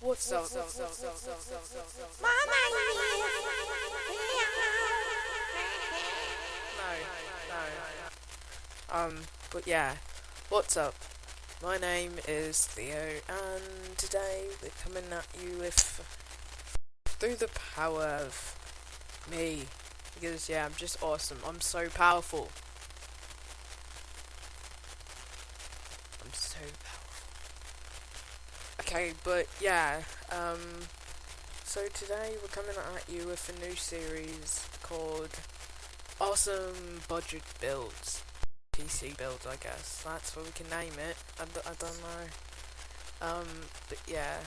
What's up? My name but yeah, what's up? My name is Theo, and today we're coming at you with through the power of me. Because yeah, I'm just awesome. I'm so powerful. I'm so powerful. Okay, but yeah, so today we're coming at you with a new series called Awesome Budget Builds. PC builds, I guess. That's what we can name it. I don't know. But yeah.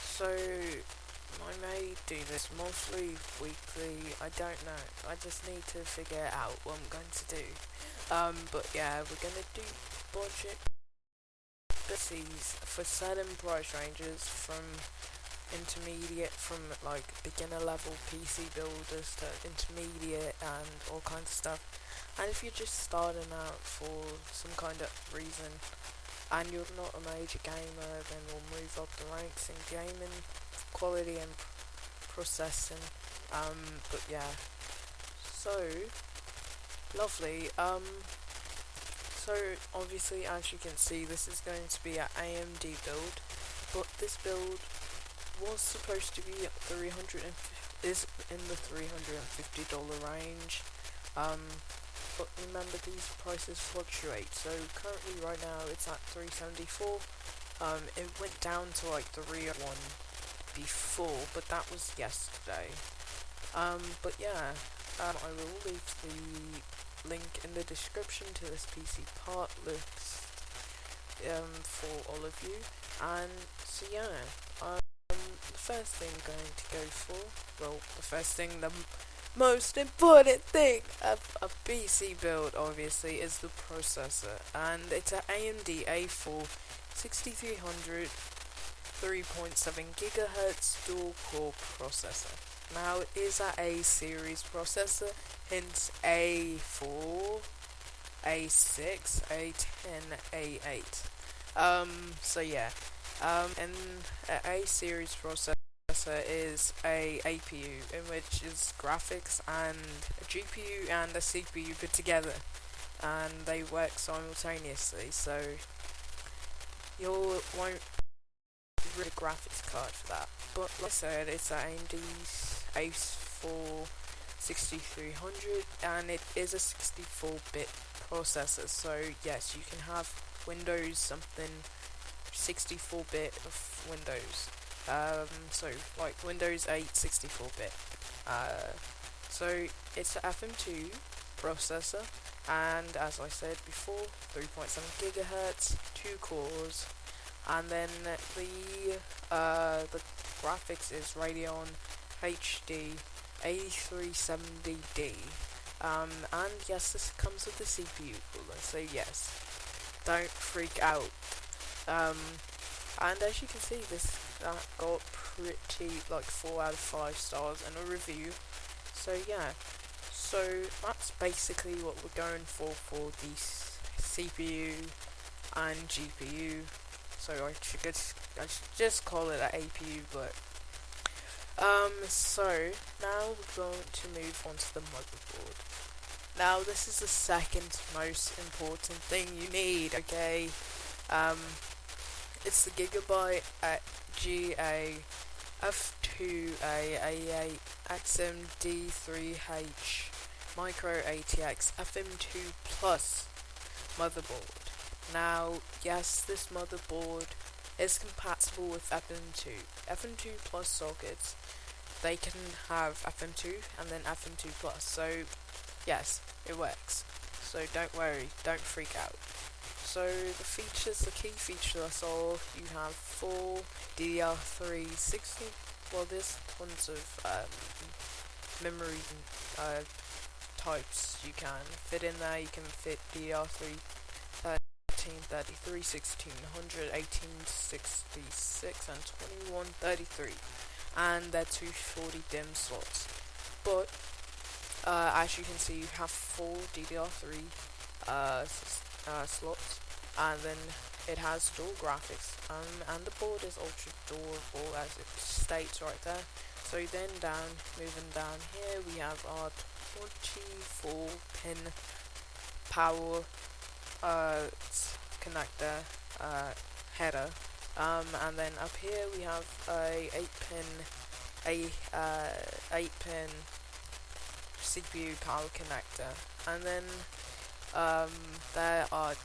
So, I may do this monthly, weekly, I don't know. I just need to figure out what I'm going to do. But yeah, we're gonna do budget PCs for certain price ranges from from like beginner level PC builders to intermediate and all kinds of stuff. And if you're just starting out for some kind of reason and you're not a major gamer, then we'll move up the ranks in gaming quality and processing. But yeah, so lovely. So obviously, as you can see, this is going to be an AMD build, but this build was supposed to be 300 and is in the $350 range. But remember, these prices fluctuate. So currently, right now, it's at 374. It went down to like the real one before, but that was yesterday. But yeah, I will leave the link in the description to this PC part list for all of you. And so yeah, the first thing I'm going to go for, well, the first thing, the most important thing of a PC build, obviously, is the processor, and it's an AMD A4 6300 3.7 gigahertz dual core processor. Now it is a A series processor, hence A4, A6, A10, A8. So yeah, and a series processor is a APU, in which is graphics and a GPU and a CPU put together, and they work simultaneously. So you won't need a graphics card for that. But like I said, it's an AMD's A4 6300, and it is a 64-bit processor. So yes, you can have Windows something 64-bit of Windows. So like Windows 8 64-bit. So it's an FM2 processor, and as I said before, 3.7 gigahertz, 2 cores, and then the graphics is Radeon HD 8370D. And yes, this comes with the CPU cooler, so yes, don't freak out. Um, and as you can see, this got pretty like 4 out of 5 stars in a review. So yeah, so that's basically what we're going for the CPU and GPU. So I should just call it an APU, but so now we're going to move on to the motherboard. Now this is the second most important thing you need, okay? It's the Gigabyte at GA F2A A8 XMD3H Micro ATX FM2 Plus motherboard. Now, yes, this motherboard is compatible with FM2. FM2 Plus sockets, they can have FM2 and then FM2 Plus. So, yes, it works. So don't worry, don't freak out. So the key features I saw, you have 4 DDR3 60. Well, there's tons of memory types you can fit in there. You can fit DDR3 1333, 1600, 1866, and 2133, and they're 240 DIMM slots. But as you can see, you have 4 DDR3 slots, and then it has dual graphics, and the board is ultra durable as it states right there. So then moving down here, we have our 24 pin power connector header, and then up here we have a 8 pin CPU power connector, and then there are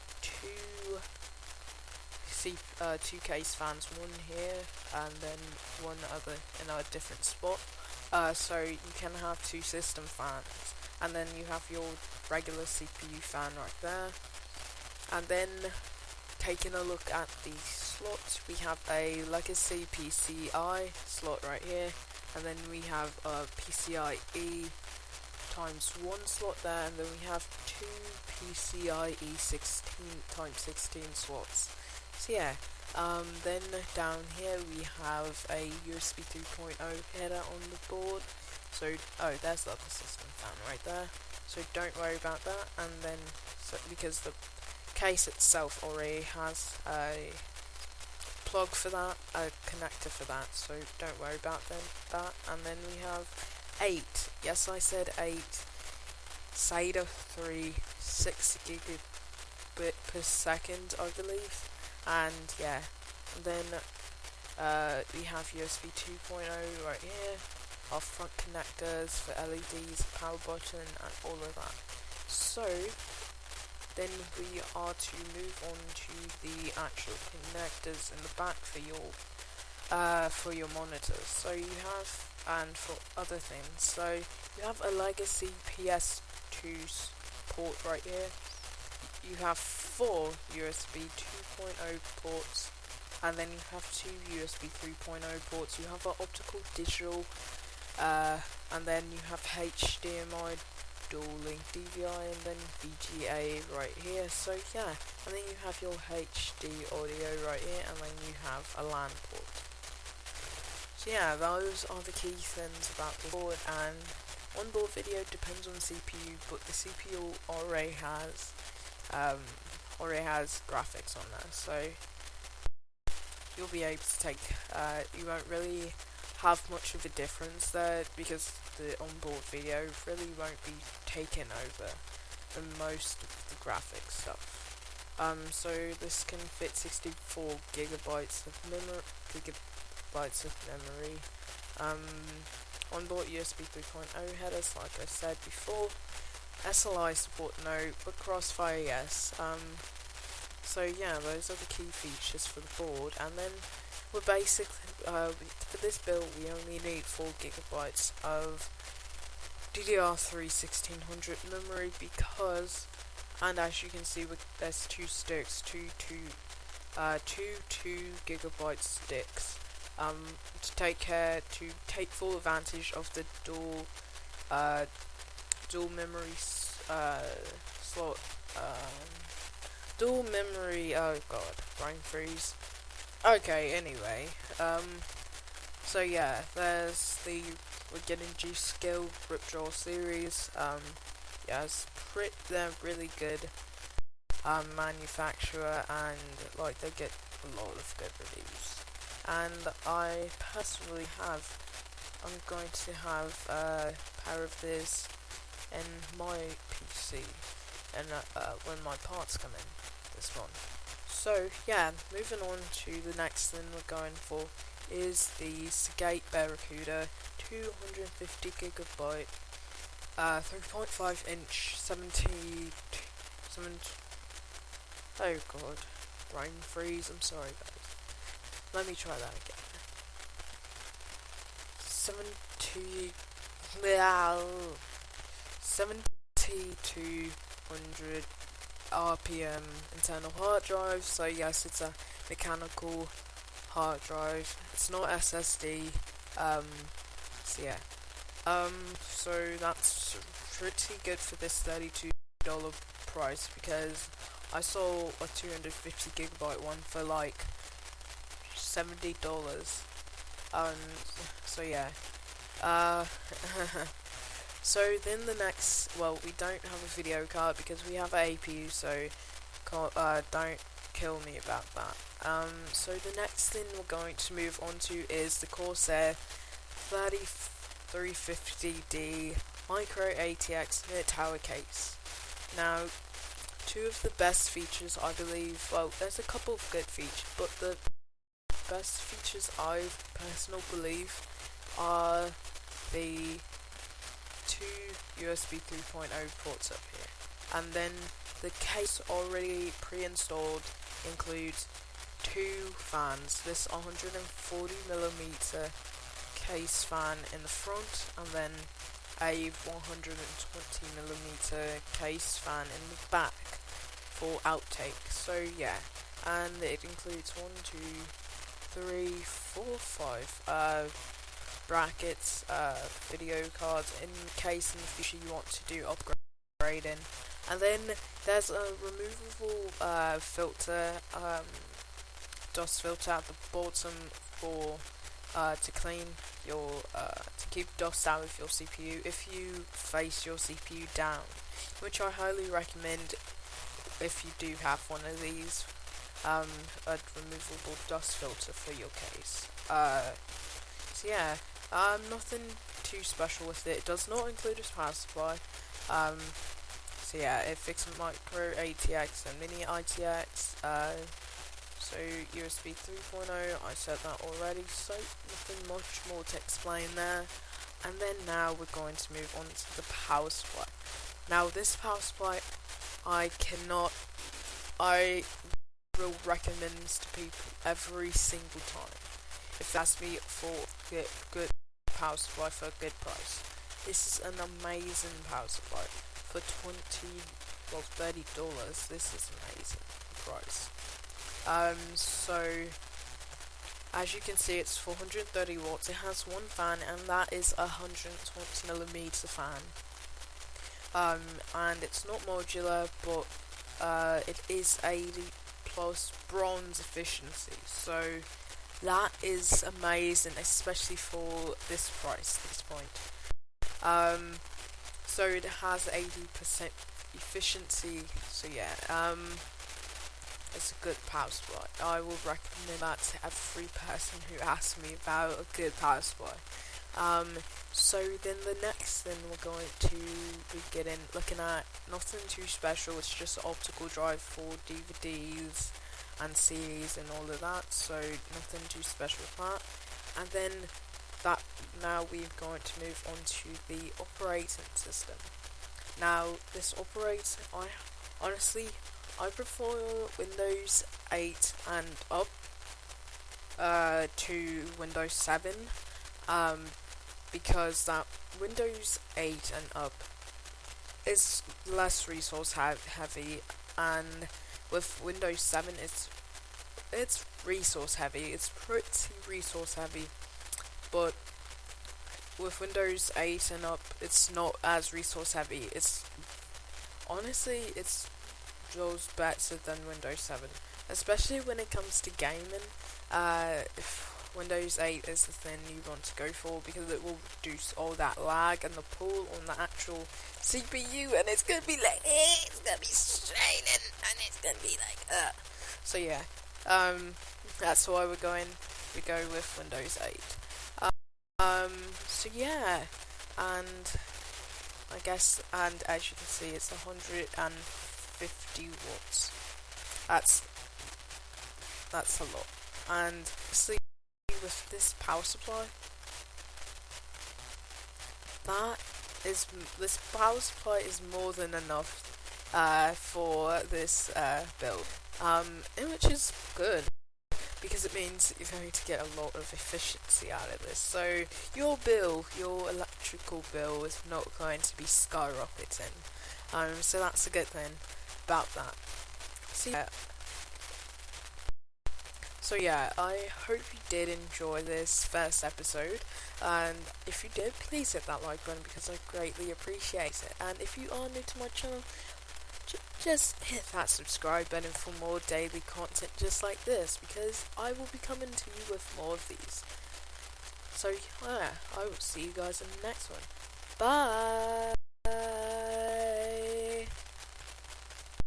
two case fans, one here and then one other in a different spot. So you can have two system fans, and then you have your regular CPU fan right there. And then taking a look at the slots, we have a legacy PCI slot right here, and then we have a PCIe ×1 slot there, and then we have two PCIe 16x16 slots. So yeah, then down here we have a USB 3.0 header on the board. So, oh, there's the other system fan right there. So don't worry about that. And then, because the case itself already has a plug for that, a connector for that. So don't worry about that. And then we have 8. Yes, I said 8. SATA 3, 6 gigabit per second, I believe. And yeah, and then we have USB 2.0 right here, our front connectors for LEDs, power button, and all of that. So then we are to move on to the actual connectors in the back for your monitors. So you have, and for other things, so you have a legacy PS2 port right here. You have 4 USB 2.0 ports, and then you have 2 USB 3.0 ports. You have an optical digital, and then you have HDMI, dual link DVI, and then VGA right here. So yeah, and then you have your HD audio right here, and then you have a LAN port. So yeah, those are the key things about the board, and onboard video depends on CPU, but the CPU already has graphics on there, so you'll be able to take, you won't really have much of a difference there, because the onboard video really won't be taking over the most of the graphics stuff. So this can fit 64 gigabytes of memory. Onboard USB 3.0 headers, like I said before. SLI support no, but Crossfire yes. So yeah, those are the key features for the board, and then we're basically for this build we only need 4 gigabytes of DDR3 1600 memory, because, and as you can see, there's 2 sticks, two 2 gigabyte sticks, to take full advantage of the dual memory slot, dual memory, oh god, brain freeze. Okay, anyway, so yeah, there's the we're getting G-Skill Ripjaw series. Yeah, they're really good manufacturer, and like they get a lot of good reviews. And I'm going to have a pair of this in my PC, and when my parts come in this month. So yeah, moving on to the next thing we're going for is the Seagate Barracuda 250 gigabyte 3.5 inch 70 oh god, brain freeze, I'm sorry guys. Let me try that again. 7200 RPM internal hard drive. So yes, it's a mechanical hard drive. It's not SSD. So yeah. So that's pretty good for this $32 price, because I saw a 250 gigabyte one for like $70. So yeah. So then the next, well, we don't have a video card because we have a APU, so kill me about that. So the next thing we're going to move on to is the Corsair 3350D Micro ATX mid tower case. Now, two of the best features, I believe, well, there's a couple of good features, but the best features I personally believe are the two USB 3.0 ports up here. And then the case already pre-installed includes two fans. This 140mm case fan in the front, and then a 120mm case fan in the back for outtake. So yeah, and it includes 1, 2, 3, 4, 5 brackets, video cards in case in the future you want to do upgrading. And then there's a removable filter, dust filter at the bottom for to clean your to keep dust out of your CPU if you face your CPU down, which I highly recommend if you do have one of these. A removable dust filter for your case. So yeah, nothing too special with it. It does not include a power supply. So yeah, it fixes micro ATX and mini ITX. So USB 3.0, I said that already, so nothing much more to explain there. And then now we're going to move on to the power supply. Now this power supply, I will recommend to people every single time. If that's me for good power supply for a good price. This is an amazing power supply for $30. This is amazing price. So as you can see, it's 430 watts. It has one fan, and that is a 120mm fan. And it's not modular, but it is 80 plus bronze efficiency. So that is amazing, especially for this price, this point. So it has 80% efficiency. So yeah, it's a good power supply. I will recommend that to every person who asks me about a good power supply. So then the next thing we're going to be looking at, nothing too special, it's just an optical drive for DVDs and CDs and all of that, so nothing too special with that. And then now we're going to move on to the operating system. Now this I prefer Windows 8 and up to Windows 7, because that Windows 8 and up is less resource heavy, and with Windows 7 it's resource heavy. It's pretty resource heavy, but with Windows 8 and up, it's not as resource heavy. It's goes better than Windows 7, especially when it comes to gaming. If Windows 8 is the thing you want to go for, because it will reduce all that lag and the pull on the actual CPU, and it's gonna be like, it's gonna be straining, and it's gonna be like, So yeah, that's why we go with Windows 8. So yeah, and I guess, and as you can see, it's 150 watts. That's a lot. And see, with this power supply, this power supply is more than enough for this build, which is good, because it means you're going to get a lot of efficiency out of this. So your electrical bill is not going to be skyrocketing. So that's a good thing about that. So yeah, I hope you did enjoy this first episode, and if you did, please hit that like button, because I greatly appreciate it. And if you are new to my channel, just hit that subscribe button for more daily content just like this, because I will be coming to you with more of these. So yeah, I will see you guys in the next one. Bye!